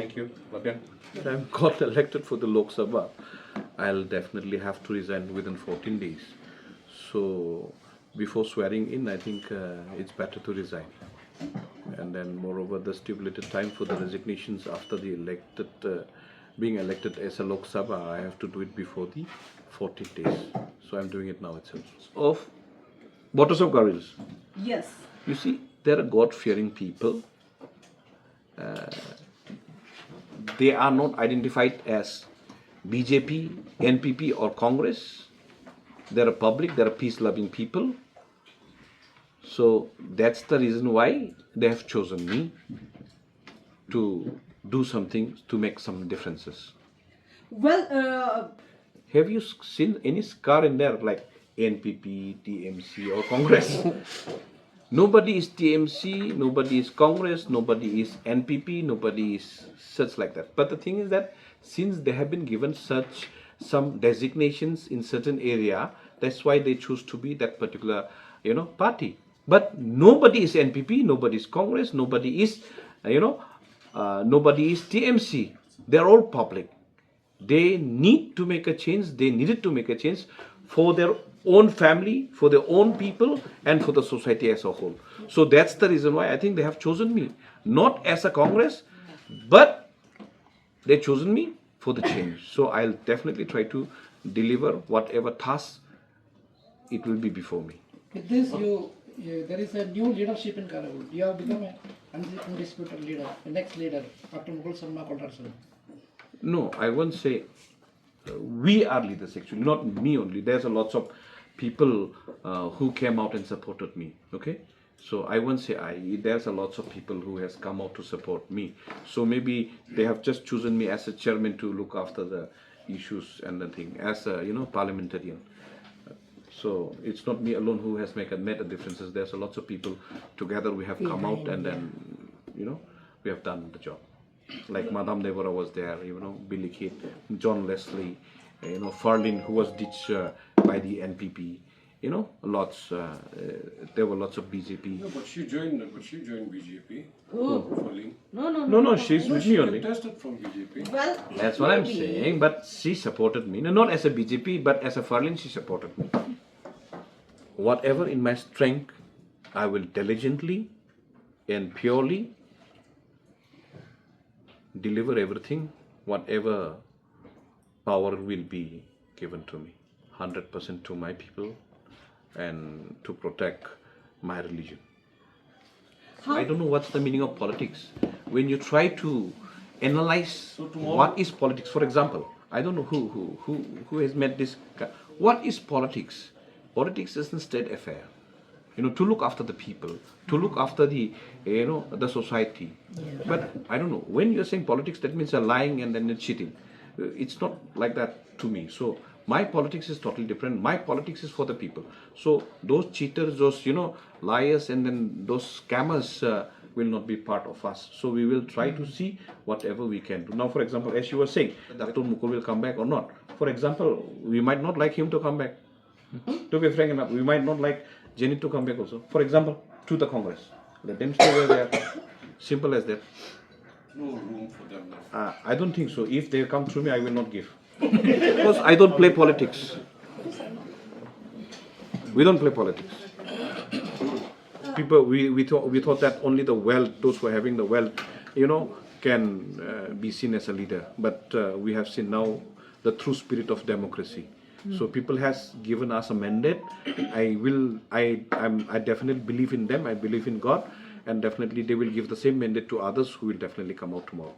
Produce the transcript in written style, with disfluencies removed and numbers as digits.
Thank you. Labyan. If I'm got elected for the Lok Sabha, I'll definitely have to resign within 14 days. So before swearing in, I think it's better to resign. And then moreover, the stipulated time for the resignations after the being elected as a Lok Sabha, I have to do it before the 14 days. So I'm doing it now itself. Of Waters of Girls. Yes. You see, there are God-fearing people. They are not identified as BJP, NPP or Congress. They're a public, they're a peace-loving people. So that's the reason why they have chosen me to do something, to make some differences. Well, Have you seen any scar in there like NPP, TMC or Congress? Nobody is TMC, nobody is Congress, nobody is NPP, nobody is such like that. But the thing is that since they have been given such some designations in certain area, that's why they choose to be that particular, party. But nobody is NPP, nobody is Congress, nobody is, nobody is TMC. They're all public. They need to make a change. They needed to make a change for their own family, for their own people, and for the society as a whole. So that's the reason why I think they have chosen me, not as a Congress, but they've chosen me for the change. So I'll definitely try to deliver whatever task it will be before me. With this, there is a new leadership in Karagul. You have become an undisputed leader, the next leader after Mughal Samma Koldarsan. No, I won't say we are leaders actually, not me only. There's a lots of people who came out and supported me. Okay, so I won't say I. There's a lots of people who has come out to support me. So maybe they have just chosen me as a chairman to look after the issues and the thing as a parliamentarian. So it's not me alone who has made a differences. There's a lots of people together. We have come out and then we have done the job. Like Madam Deborah was there, Billy Kate, John Leslie, Farlin, who was ditched by the NPP, lots. There were lots of BJP. No, but she joined BJP. oh, No, she's with me only. Contested from BJP. well, That's what I'm maybe. saying. But she supported me. No, not as a BJP, but as a Farlin, she supported me. Whatever in my strength, I will diligently and purely deliver everything, whatever power will be given to me, 100% to my people and to protect my religion. I don't know what's the meaning of politics. When you try to analyze what is politics, for example, I don't know who has made this. What is politics? Politics is a state affair. To look after the people, to look after the, the society. But I don't know, when you're saying politics, that means you're lying and then you're cheating. It's not like that to me. So my politics is totally different. My politics is for the people. So those cheaters, those, liars and then those scammers will not be part of us. So we will try to see whatever we can do. Now, for example, as you were saying, Dr. Mukul will come back or not. For example, we might not like him to come back. To be frank enough, we might not like Jenny to come back also. For example, to the Congress. Let them stay where they are. Simple as that. No room for them now. I don't think so. If they come through me, I will not give. Because I don't play politics. We don't play politics. People, we thought that only the wealth, those who are having the wealth, can be seen as a leader. But we have seen now the true spirit of democracy. So people has given us a mandate. I definitely believe in them. I believe in God, and definitely they will give the same mandate to others who will definitely come out tomorrow.